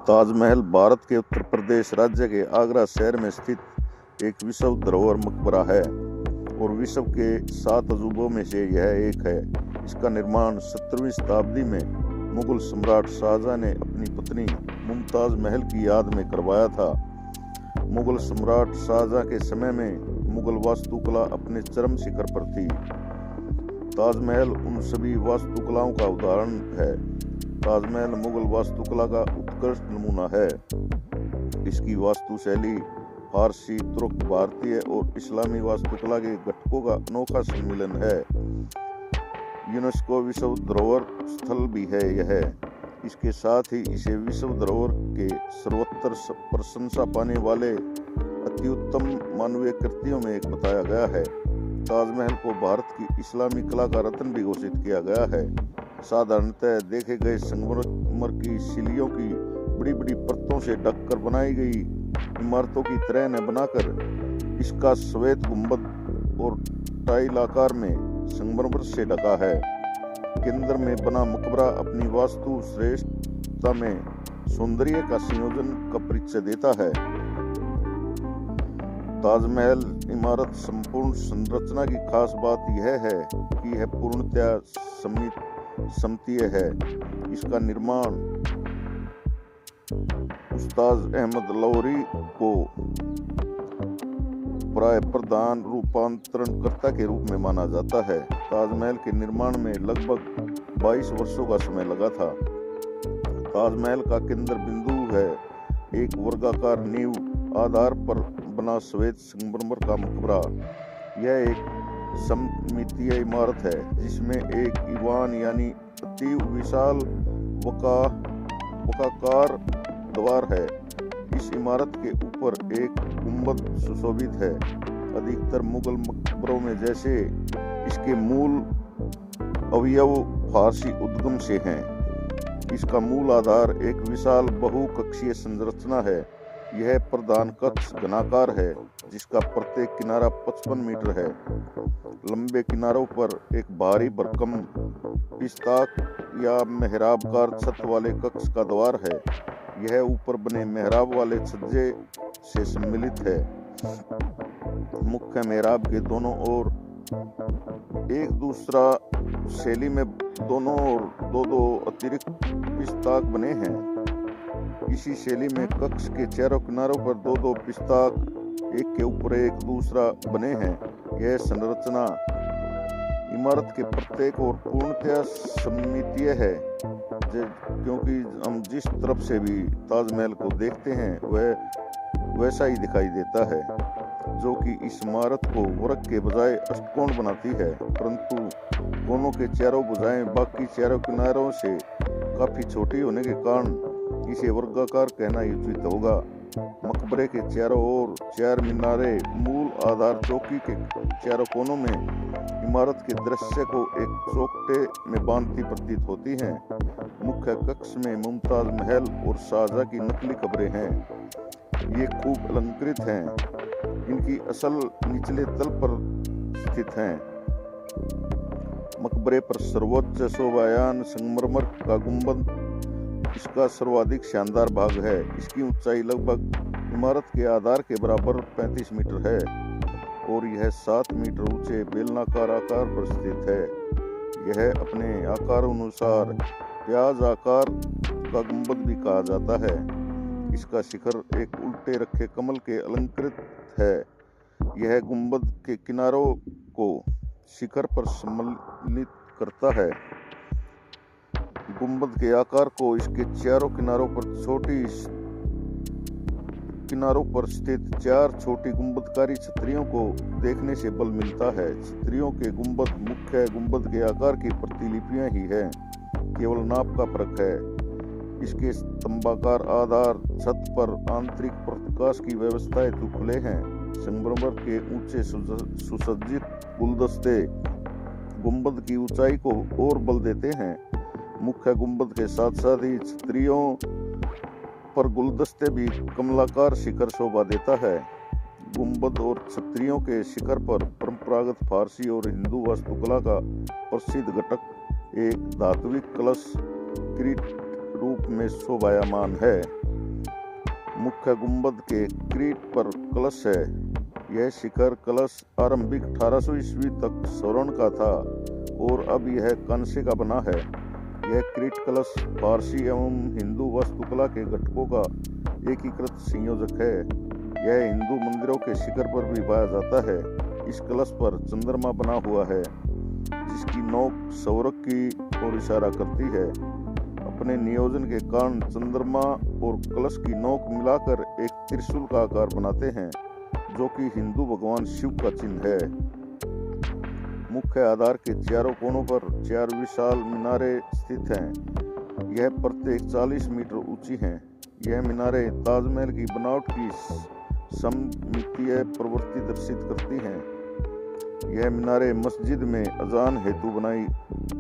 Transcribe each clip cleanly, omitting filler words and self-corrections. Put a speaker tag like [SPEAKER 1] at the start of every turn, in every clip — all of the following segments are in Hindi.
[SPEAKER 1] ताजमहल भारत के उत्तर प्रदेश राज्य के आगरा शहर में स्थित एक विश्व धरोहर मकबरा है और विश्व के 7 अजूबों में से यह एक है। इसका निर्माण 17वीं शताब्दी में मुगल सम्राट शाहजहां ने अपनी पत्नी मुमताज महल की याद में करवाया था। मुगल सम्राट शाहजहां के समय में मुगल वास्तुकला अपने चरम शिखर पर थी। ताजमहल उन सभी वास्तुकलाओं का उदाहरण है। ताजमहल मुगल वास्तुकला का उत्कृष्ट नमूना है। इसकी वास्तुशैली फारसी, तुर्क, भारतीय और इस्लामी वास्तुकला के घटकों का अनोखा सम्मिलन है। यूनेस्को विश्व धरोहर स्थल भी है यह। इसके साथ ही इसे विश्व धरोहर के सर्वोत्तर प्रशंसा पाने वाले अत्युत्तम मानवीय कृतियों में एक बताया गया है। ताजमहल को भारत की इस्लामी कला का रत्न भी घोषित किया गया है। साधारणतः देखे गए संगमरमर की शिलाओं की बड़ी बड़ी परतों से ढककर बनाई गई इमारतों की तरह न बनाकर इसका श्वेत गुंबद और टाइल आकार में संगमरमर से ढका है। केंद्र में बना मकबरा अपनी वास्तु श्रेष्ठता में सौंदर्य का संयोजन का परिचय देता है। ताजमहल इमारत संपूर्ण संरचना की खास बात यह है कि यह पूर्णतया सममितीय है। इसका निर्माण उस्ताद अहमद लाहौरी को प्राय प्रधान रूपांतरणकर्ता के रूप में माना जाता है। ताजमहल के निर्माण में लगभग 22 वर्षों का समय लगा था। ताजमहल का केंद्र बिंदु है एक वर्गाकार नींव आधार पर बना श्वेत संगमरमर का मकबरा। यह एक सममितीय इमारत है जिसमें एक ईवान यानी अति विशाल वक्राकार द्वार है। इस इमारत के ऊपर एक गुंबद सुशोभित है। अधिकतर मुगल मकबरों में जैसे इसके मूल अवयव फारसी उद्गम से हैं। इसका मूल आधार एक विशाल बहुकक्षीय संरचना है। यह प्रधान कक्ष घनाकार है जिसका प्रत्येक किनारा 55 मीटर है। लंबे किनारों पर एक भारी भरकम पिस्ताक या मेहराबकार छत वाले कक्ष का द्वार है। यह ऊपर बने मेहराब वाले छज्जे से सम्मिलित है। मुख्य मेहराब के दोनों ओर एक दूसरा शैली में दोनों ओर दो अतिरिक्त पिस्ताक बने हैं। इसी शैली में कक्ष के चारों किनारों पर दो पिस्ताक एक के ऊपर एक दूसरा बने हैं। यह संरचना इमारत के प्रत्येक और पूर्णतया सममितीय है क्योंकि हम जिस तरफ से भी ताजमहल को देखते हैं वह वैसा ही दिखाई देता है, जो कि इस इमारत को वर्ग के बजाय अष्टकोण बनाती है। परंतु कोनों के चारों भुजाएं बाकी चारों किनारों से काफी छोटी होने के कारण इसे वर्गाकार कहना ही उचित होगा। मकबरे के चारों ओर 4 मीनारे मूल आधार चौकी के चारों कोनों में इमारत के दृश्य को एक चौखटे में बांधती प्रतीत होती हैं। मुख्य कक्ष में मुमताज महल और शाहजहां की नकली कब्रें हैं। ये खूब अलंकृत हैं। इनकी असल निचले तल पर स्थित हैं। मकबरे पर सर्वोच्च शोभायान संगमरमर का गुंबद इसका सर्वाधिक शानदार भाग है। इसकी ऊंचाई लगभग इमारत के आधार के बराबर 35 मीटर है और यह 7 मीटर ऊंचे बेलनाकार आकार पर स्थित है। यह अपने आकार अनुसार प्याज आकार का गुंबद भी कहा जाता है। इसका शिखर एक उल्टे रखे कमल के अलंकृत है। यह गुंबद के किनारों को शिखर पर सम्मिलित करता है। गुंबद के आकार को इसके चारों किनारों पर स्थित 4 छोटी गुंबदकारी छतरियों को देखने से बल मिलता है। छतरियों के गुंबद मुख्य गुंबद के आकार की प्रतिलिपियां ही हैं, केवल नाप का फर्क है। इसके स्तंभाकार आधार छत पर आंतरिक प्रकाश की व्यवस्था हेतु खुले हैं। संगमरमर के ऊंचे सुसज्जित गुलदस्ते गुंबद की ऊंचाई को और बल देते हैं। मुख्य गुंबद के साथ साथ ही छतरियों पर गुलदस्ते भी कमलाकार शिखर शोभा देता है। गुंबद और छतरियों के शिखर पर परंपरागत फारसी और हिंदू वास्तुकला का प्रसिद्ध घटक एक धात्विक कलश किरीट रूप में शोभायमान है। मुख्य गुंबद के क्रीट पर कलश है। यह शिखर कलश आरंभिक 1800 ईस्वी तक स्वर्ण का था और अब यह कांस्य का बना है। यह क्रीट कलश फारसी एवं हिंदू वास्तुकला के घटकों का एकीकृत संयोजक है। यह हिंदू मंदिरों के शिखर पर भी पाया जाता है। इस कलश पर चंद्रमा बना हुआ है जिसकी नोक स्वर्ग की ओर इशारा करती है। अपने नियोजन के कारण चंद्रमा और कलश की नोक मिलाकर एक त्रिशूल का आकार बनाते हैं जो कि हिंदू भगवान शिव का चिन्ह है। मुख्य आधार के चारों कोनों पर 4 विशाल मीनारें स्थित हैं। यह प्रत्येक 40 मीटर ऊंची हैं। यह मीनारें ताजमहल की बनावट की सममितीय प्रवृत्ति दर्शित करती हैं। यह मीनारें मस्जिद में अजान हेतु बनाई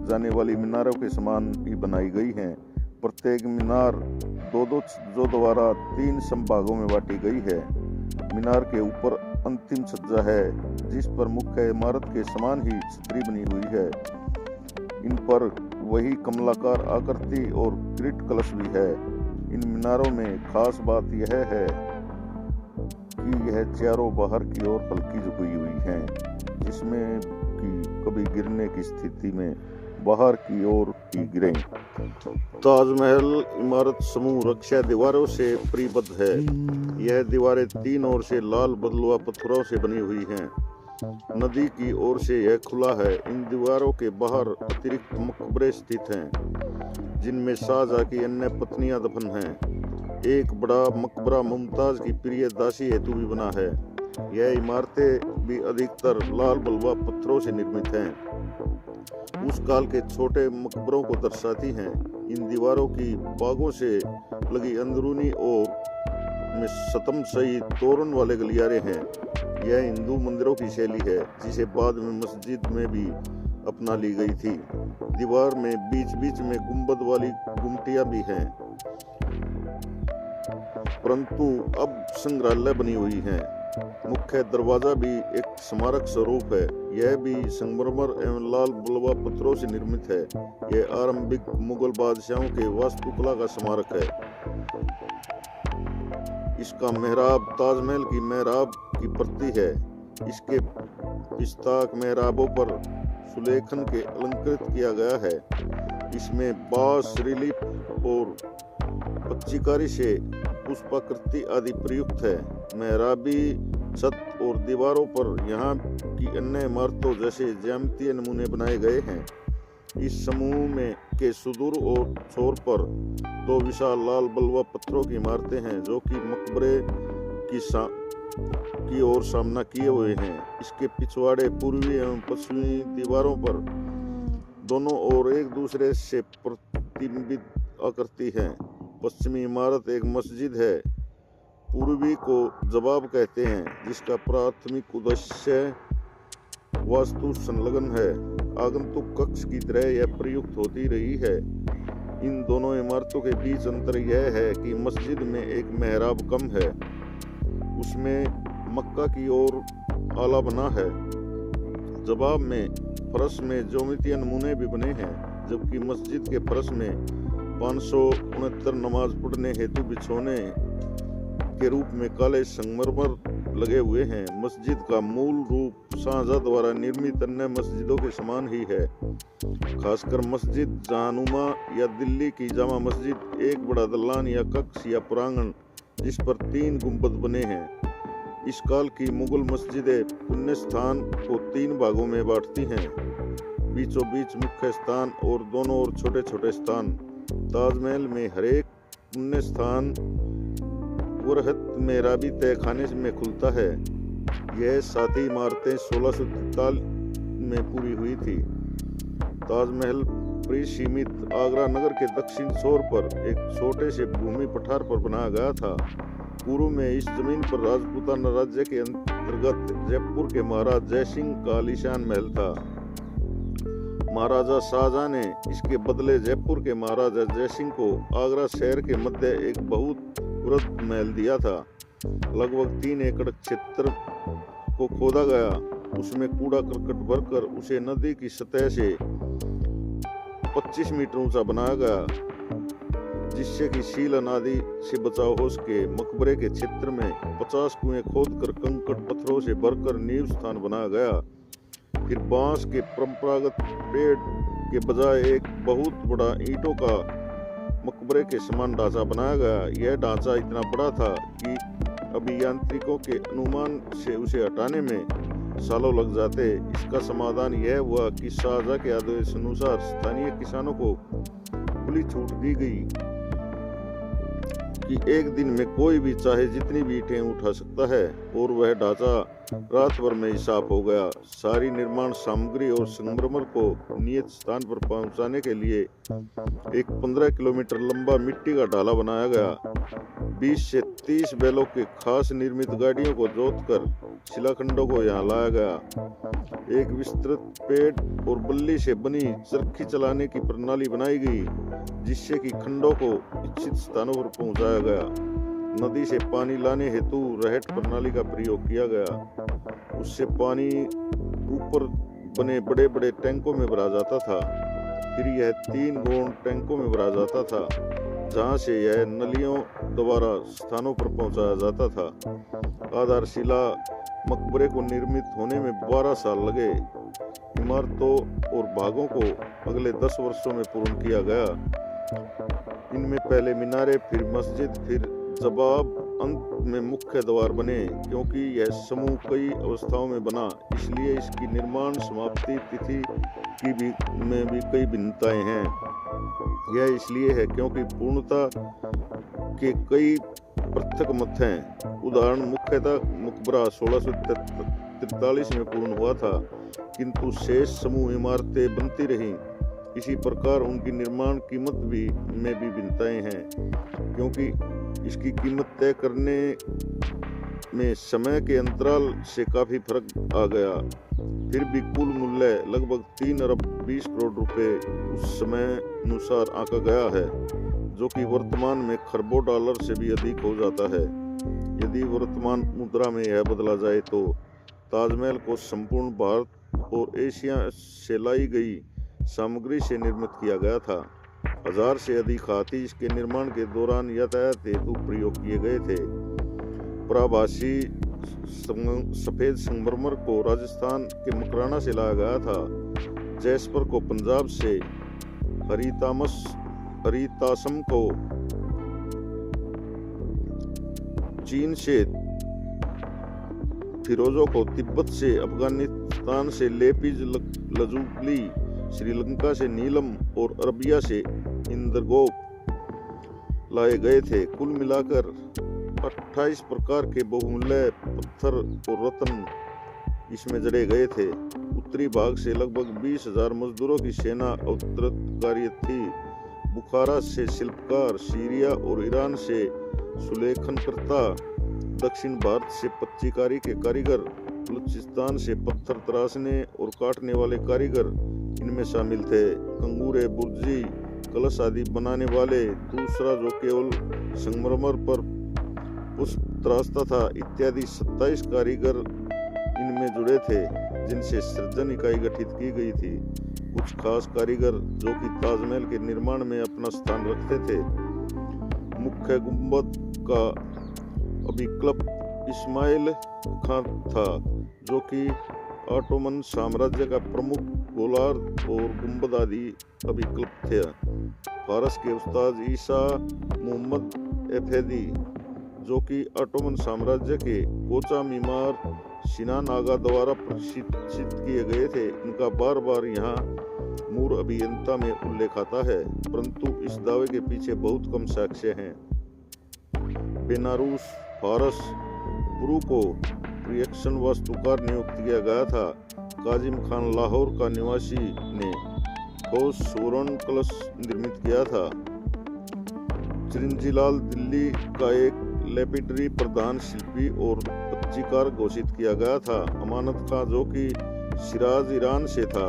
[SPEAKER 1] जाने वाली मीनारों के समान ही बनाई गई हैं। प्रत्येक मीनार दो छज्जों द्वारा 3 संभागों में बांटी गई है। मीनार के ऊपर अंतिम छज्जा है जिस पर मुख्य इमारत के समान ही छतरी बनी हुई है। इन पर वही कमलाकार आकृति और क्रीट कलश भी है। इन मीनारों में खास बात यह है कि यह चारों बाहर की ओर हल्की झुकी हुई हैं जिसमें कि कभी गिरने की स्थिति में बाहर की ओर ही गिरें। ताजमहल इमारत समूह रक्षा दीवारों से परिबद्ध है। यह दीवारें 3 ओर से लाल बलुआ पत्थरों से बनी हुई हैं। नदी की ओर से यह खुला है। इन दीवारों के बाहर अतिरिक्त मकबरे स्थित हैं जिनमें शाहजहां की अन्य पत्नियां दफन हैं। एक बड़ा मकबरा मुमताज की प्रिय दासी हेतु भी बना है। यह इमारतें भी अधिकतर लाल बलुआ पत्थरों से निर्मित हैं। उस काल के छोटे मकबरों को दर्शाती हैं। इन दीवारों की बागों से लगी अंदरूनी ओर में शतम सहित तोरण वाले गलियारे हैं। यह हिंदू मंदिरों की शैली है जिसे बाद में मस्जिद में भी अपना ली गई थी। दीवार में बीच बीच में गुंबद वाली गुमटियां भी हैं परंतु अब संग्रहालय बनी हुई हैं। मुख्य दरवाजा भी एक स्मारक स्वरूप है। यह भी संगमरमर एवं लाल बलुआ पत्थरों से निर्मित है। यह आरंभिक मुगल बादशाहों के वास्तुकला का स्मारक है। इसका मेहराब ताजमहल की मेहराब की प्रति है। इसके पिस्ताक मेहराबों पर सुलेखन के अलंकृत किया गया है। इसमें बास रिलीफ और पच्चीकारी से पुष्पाकृति आदि प्रयुक्त है। मेहराबी छत और दीवारों पर यहाँ की अन्य इमारतों जैसे ज्यामितीय नमूने बनाए गए हैं। इस समूह में के सुदूर और छोर पर 2 विशाल लाल बलुआ पत्थरों की इमारतें हैं जो कि मकबरे की ओर सामना किए हुए हैं। इसके पिछवाड़े पूर्वी एवं पश्चिमी दीवारों पर दोनों ओर एक दूसरे से प्रतिबिंबित आकृति है। पश्चिमी इमारत एक मस्जिद है। पूर्वी को जवाब कहते हैं जिसका प्राथमिक उद्देश्य वास्तु संलग्न है। आगंतुक कक्ष की तरह यह प्रयुक्त होती रही है। इन दोनों इमारतों के बीच अंतर यह है कि मस्जिद में एक मेहराब कम है। उसमें मक्का की ओर आला बना है। जवाब में फर्श में ज्योमेट्रीय नमूने भी बने हैं जबकि मस्जिद के फर्श में 569 नमाज पढ़ने हेतु बिछौने के रूप में काले संगमरमर लगे हुए हैं। मस्जिद का मूल रूप शाहजहां द्वारा निर्मित अन्य मस्जिदों के समान ही है। खासकर मस्जिद जहानुमा या दिल्ली की जामा मस्जिद एक बड़ा दलान या कक्ष या प्रांगण जिस पर 3 गुंबद बने हैं। इस काल की मुगल मस्जिदें पुण्य स्थान को 3 भागों में बांटती हैं। बीचों बीच मुख्य स्थान और दोनों ओर छोटे छोटे स्थान। ताजमहल में हरेक पुण्य स्थान वरहत मेहराबी तहखाने में खुलता है। यह 7 इमारतें 1643 में पूरी हुई थी। ताजमहल परिसीमित आगरा नगर के दक्षिण छोर पर एक छोटे से भूमि पठार पर बनाया गया था। पूर्व में इस जमीन पर राजपूताना राज्य के अंतर्गत जयपुर के महाराज जयसिंह का आलीशान महल था। महाराजा शाहजहां ने इसके बदले जयपुर के महाराजा जयसिंह को आगरा शहर के मध्य एक बहुत वृहत महल दिया था। लगभग 3 एकड़ क्षेत्र को खोदा गया। उसमें कूड़ा करकट भरकर उसे नदी की सतह से 25 मीटर ऊंचा बनाया गया। जिससे कि शील अनादि से बचाव हो सके। मकबरे के क्षेत्र में 50 कुएं खोदकर कंकड़ पत्थरों से भरकर नींव स्थान बनाया गया। फिर बांस के परंपरागत पेड़ के बजाय एक बहुत बड़ा ईंटों का मकबरे के समान ढांचा बनाया गया। यह ढांचा इतना बड़ा था कि अभियांत्रिकों के अनुमान से उसे हटाने में सालों लग जाते। इसका समाधान यह हुआ कि शाहजहां के आदेश अनुसार स्थानीय किसानों को खुली छूट दी गई कि एक दिन में कोई भी चाहे जितनी भी ईंटें उठा सकता है, और वह ढांचा रात भर में ही साफ हो गया। सारी निर्माण सामग्री और संगमरमर को नियत स्थान पर पहुंचाने के लिए एक 15 किलोमीटर लंबा मिट्टी का ढाला बनाया गया। 20 से 30 बैलों के खास निर्मित गाड़ियों को जोतकर शिलाखंडों को यहाँ लाया गया। एक विस्तृत पेड़ और बल्ली से बनी चरखी चलाने की प्रणाली बनाई गई, जिससे कि खंडों को इच्छित स्थानों पर पहुंचाया गया। नदी से पानी लाने हेतु रहट प्रणाली का प्रयोग किया गया। उससे पानी ऊपर बने बड़े बड़े टैंकों में भरा जाता था। फिर यह 3 गौण टैंकों में भरा जाता था, जहां से यह नलियों द्वारा स्थानों पर पहुंचाया जाता था। आधारशिला मकबरे को निर्मित होने में 12 साल लगे। इमारतों और भागों को अगले 10 वर्षों में पूर्ण किया गया। इनमें पहले मीनारे, फिर मस्जिद, फिर जवाब, अंत में मुख्य द्वार बने। क्योंकि यह समूह कई अवस्थाओं में बना, इसलिए इसकी निर्माण समाप्ति तिथि में भी कई भिन्नताएं हैं। यह इसलिए है क्योंकि पूर्णता के कई पृथक मत हैं। उदाहरण, मुख्यतः मकबरा 1643 में पूर्ण हुआ था, किंतु शेष समूह इमारतें बनती रहीं। इसी प्रकार उनकी निर्माण कीमत में भी भिन्नताएं हैं, क्योंकि इसकी कीमत तय करने में समय के अंतराल से काफी फर्क आ गया। फिर भी कुल मूल्य लगभग 3 अरब 20 करोड़ रुपए उस समय अनुसार आंका गया है, जो कि वर्तमान में खरबों डॉलर से भी अधिक हो जाता है। यदि वर्तमान मुद्रा में यह बदला जाए तो ताजमहल को संपूर्ण भारत और एशिया से लाई गई सामग्री से निर्मित किया गया था। 1000 से अधिक हाथी इसके निर्माण के दौरान यातायात हेतु प्रयोग किए गए थे। प्राभासी सफेद संगमरमर को राजस्थान के मकराना से लाया गया था। जैसपर को पंजाब से, हरितासम को चीन से, फिरोजों को तिब्बत से, अफगानिस्तान से लेपिज लजूली, श्रीलंका से नीलम और अरबिया से इंद्रगोप लाए गए थे। कुल मिलाकर 28 प्रकार के बहुमूल्य पत्थर और रत्न इसमें जड़े गए थे। उत्तरी भाग से लगभग 20,000 मजदूरों की सेना अवतरित थी। बुखारा से शिल्पकार, सीरिया और ईरान से सुलेखनकर्ता, दक्षिण भारत से पच्चीकारी के कारीगर, बलूचिस्तान से पत्थर तराशने और काटने वाले कारीगर इनमें शामिल थे। कंगूरे, बुर्जी, कलश आदि बनाने वाले, दूसरा जो केवल संगमरमर पर पुष्प तराशता था, इत्यादि 27 कारीगर इनमें जुड़े थे, जिनसे सृजन इकाई गठित की गई थी। कुछ खास कारीगर जो कि ताजमहल के निर्माण में अपना स्थान रखते थे। मुख्य गुंबद का अभिकल्प इस्माइल खां था, जो कि ऑटोमन साम्राज्य का प्रमुख गोलार्ध और गुंबद आदि अभिकल्प थे। फारस के उस्ताद ईसा मोहम्मद एफेदी, जो कि ऑटोमन साम्राज्य के कोचा मीमार सिनान आगा द्वारा प्रशिक्षित किए गए थे, इनका बार बार यहाँ मूर अभियंता में उल्लेख आता है, परंतु इस दावे के पीछे बहुत कम साक्ष्य हैं। बेनारूस, फारस पुरु को प्रियक्षण वास्तुकार नियुक्त किया गया था। काजिम खान लाहौर का निवासी ने ठोस स्वर्ण कलश निर्मित किया था। चिरंजीलाल दिल्ली का एक लेपिडरी प्रधान शिल्पी और पच्चीकार घोषित किया गया था। अमानत खां, जो कि शिराज ईरान से था,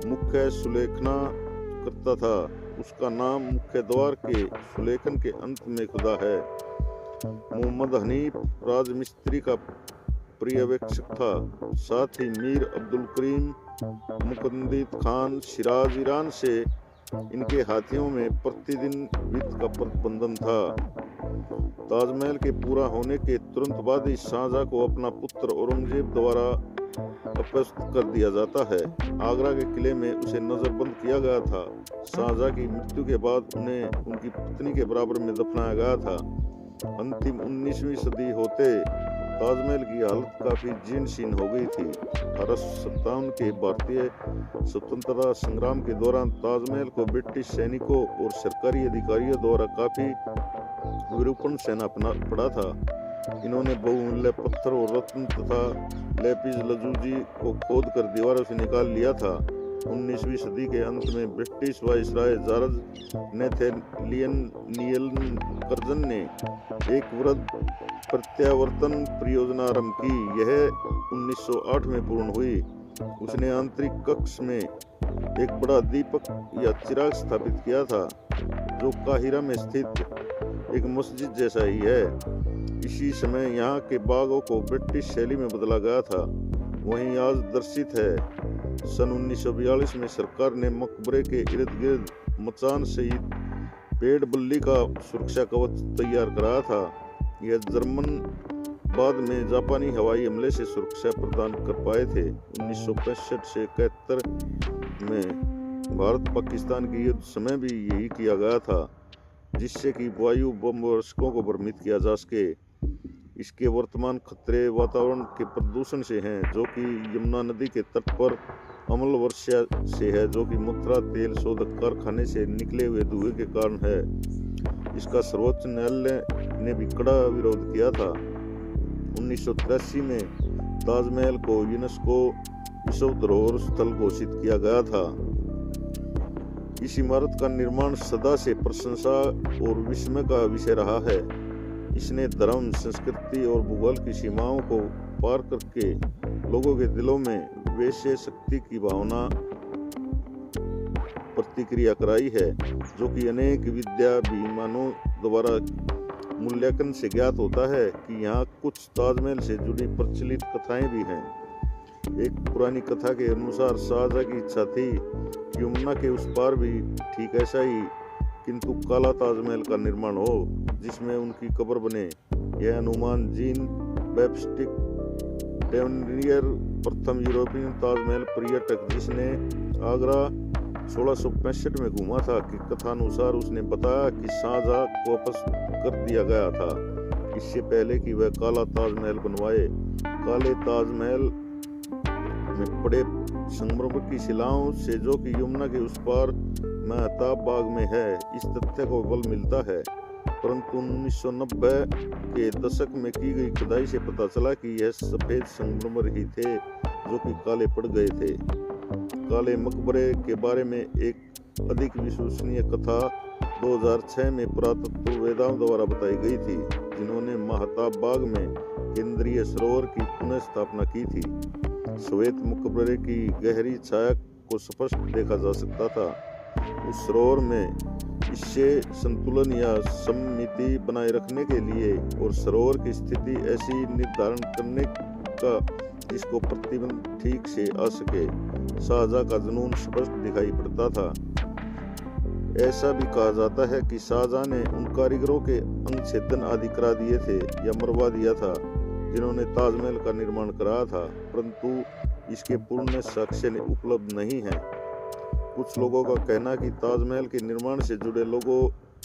[SPEAKER 1] मुख्य सुलेखना करता था। उसका नाम मुख्य द्वार के सुलेखन के अंत में खुदा है। मोहम्मद हनीफ राजमिस्त्री का पर्यवेक्षक था। साथ ही मीर अब्दुल करीम मुकंदित खान शिराज ईरान से इनके हाथियों में प्रतिदिन वित्त का प्रतिबंधन था। ताजमहल के पूरा होने के तुरंत बाद ही शाहजहां को अपना पुत्र औरंगजेब द्वारा अपदस्थ कर दिया जाता है। आगरा के किले में उसे नजरबंद किया गया था। शाहजहां की मृत्यु के बाद उन्हें उनकी पत्नी के बराबर में दफनाया गया था। अंतिम 19वीं सदी होते ताजमहल की हालत काफी जीर्ण शीर्ण हो गई थी। 1857 के भारतीय स्वतंत्रता संग्राम के दौरान ताजमहल को ब्रिटिश सैनिकों और सरकारी अधिकारियों द्वारा काफी विरूपण सहना पड़ा था। इन्होंने बहुमूल्य पत्थर और रत्न तथा लेपिस लाजुली को खोदकर दीवारों से निकाल लिया था। 19वीं सदी के अंत में British viceroy George Nathaniel Curzon ने एक वृहद प्रत्यावर्तन परियोजना आरंभ की। यह 1908 में पूर्ण हुई। उसने आंतरिक कक्ष में एक बड़ा दीपक या चिराग स्थापित किया था, जो काहिरा में स्थित एक मस्जिद जैसा ही है। इसी समय यहाँ के बागों को ब्रिटिश शैली में बदला गया था। वहीं आज दर्शित है। सन 1942 में सरकार ने मकबरे के इर्द गिर्द मचान सहित पेड़ बल्ली का सुरक्षा कवच तैयार कराया था। यह जर्मन बाद में जापानी हवाई हमले से सुरक्षा प्रदान कर पाए थे। 1965 से 71 में भारत पाकिस्तान के युद्ध समय भी यही किया गया था, जिससे कि वायु बम वर्षकों को भ्रमित किया जा सके। इसके वर्तमान खतरे वातावरण के प्रदूषण से हैं, जो कि यमुना नदी के तट पर अम्ल वर्षा से है, जो कि मथुरा तेल शोधक कारखाने से निकले हुए धुएं के कारण है। इसका सर्वोच्च न्यायालय ने भी कड़ा विरोध किया था। 1983 में ताजमहल को यूनेस्को विश्व धरोहर स्थल घोषित किया गया था। इस इमारत का निर्माण सदा से प्रशंसा और विस्मय का विषय रहा है। इसने धर्म, संस्कृति और भूगोल की सीमाओं को पार करके लोगों के दिलों में वैश्य शक्ति की भावना प्रतिक्रिया कराई है, जो कि अनेक विद्याभिमानों द्वारा मूल्यांकन से ज्ञात होता है कि यहाँ कुछ ताजमहल से जुड़ी प्रचलित कथाएं भी हैं। एक पुरानी कथा के अनुसार शाहजहां की इच्छा थी कि यमुना के उस पार भी ठीक ऐसा ही किंतु काला ताजमहल का निर्माण हो, जिसमें उनकी कब्र बने। यह अनुमान जीन बैप्टिस्ट टेवनियर, प्रथम यूरोपियन ताजमहल पर्यटक जिसने आगरा 1665 में घूमा था, की कथानुसार उसने बताया कि शाहजहां को वापस कर दिया गया था, इससे पहले कि वह काला ताजमहल बनवाए। काले ताजमहल में पड़े संगमरमर की शिलाओं से, जो कि यमुना के उस पार महताब बाग में है, इस तथ्य को बल मिलता है। परंतु 1990 के दशक में की गई खुदाई से पता चला कि यह सफेद संगमरमर ही थे, जो कि काले पड़ गए थे। काले मकबरे के बारे में एक अधिक विश्वसनीय कथा 2006 में पुरातत्ववेदाओं द्वारा बताई गई थी, जिन्होंने महताब बाग में केंद्रीय सरोवर की पुनः स्थापना की थी। श्वेत मकबरे की गहरी छाया को स्पष्ट देखा जा सकता था। उस सरोवर में इससे संतुलन या सममिति बनाए रखने के लिए और सरोवर की स्थिति ऐसी निर्धारण करने का जिसको प्रतिबंध ठीक से आ सके, शाहजहां का जुनून स्पष्ट दिखाई पड़ता था। ऐसा भी कहा जाता है कि शाहजहां ने उन कारीगरों के अंग छेदन आदि करा दिए थे या मरवा दिया था, जिन्होंने ताजमहल का निर्माण कराया था, परंतु इसके पूर्ण साक्ष्य उपलब्ध नहीं है। कुछ लोगों का कहना कि ताजमहल के निर्माण से जुड़े लोगों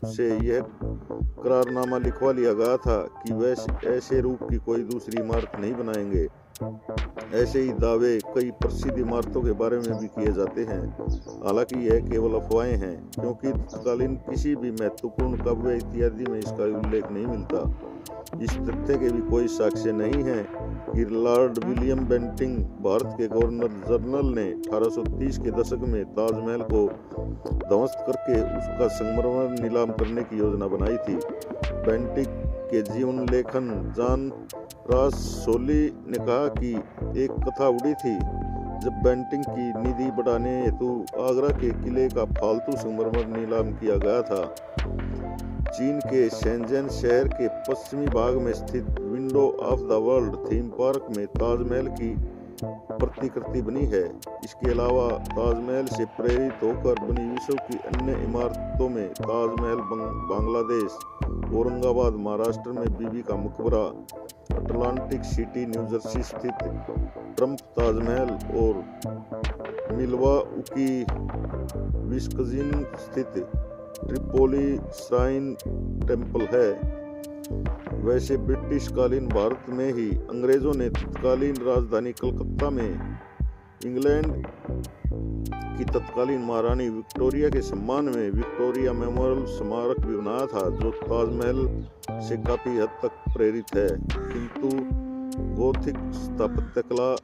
[SPEAKER 1] से यह करारनामा लिखवा लिया गया था कि वह ऐसे रूप की कोई दूसरी इमारत नहीं बनाएंगे। ऐसे ही दावे कई प्रसिद्ध इमारतों के बारे में भी किए जाते हैं। हालांकि यह केवल अफवाहें हैं, क्योंकि तत्कालीन किसी भी महत्वपूर्ण काव्य इत्यादि में इसका उल्लेख नहीं मिलता। इस तथ्य के भी कोई साक्ष्य नहीं है कि लॉर्ड विलियम बेंटिंग, भारत के गवर्नर जनरल, ने 1830 के दशक में ताजमहल को ध्वस्त करके उसका संगमरमर नीलाम करने की योजना बनाई थी। बेंटिंग के जीवन लेखन जॉन रॉस सोली ने कहा कि एक कथा उड़ी थी जब बेंटिंग की निधि बढ़ाने हेतु आगरा के किले का फालतू संगमरमर नीलाम किया गया था। चीन के शेंजन शहर के पश्चिमी भाग में स्थित window of the world theme park में ताजमहल की प्रतिकृति बनी है। इसके अलावा ताजमहल से प्रेरित होकर बनी विश्व की अन्य इमारतों में ताजमहल बांग्लादेश, औरंगाबाद महाराष्ट्र में बीबी का मकबरा, अटलांटिक सिटी न्यूजर्सी स्थित ट्रम्प ताजमहल और मिल्वाउकी विस्कॉन्सिन स्थित ट्रिपोली श्राइन टेम्पल है। वैसे ब्रिटिश कालीन भारत में ही अंग्रेजों ने तत्कालीन राजधानी कलकत्ता में इंग्लैंड की तत्कालीन महारानी विक्टोरिया के सम्मान में विक्टोरिया मेमोरियल स्मारक भी बनाया था, जो ताजमहल से काफी हद तक प्रेरित है, किंतु गोथिक स्थापत्य कला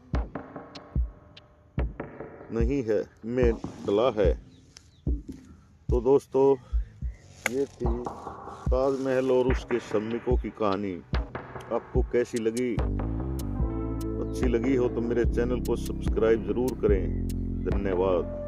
[SPEAKER 1] नहीं है में डला है। तो दोस्तों, ये थी ताजमहल और उसके श्रमिकों की कहानी। आपको कैसी लगी? अच्छी लगी हो तो मेरे चैनल को सब्सक्राइब जरूर करें। धन्यवाद।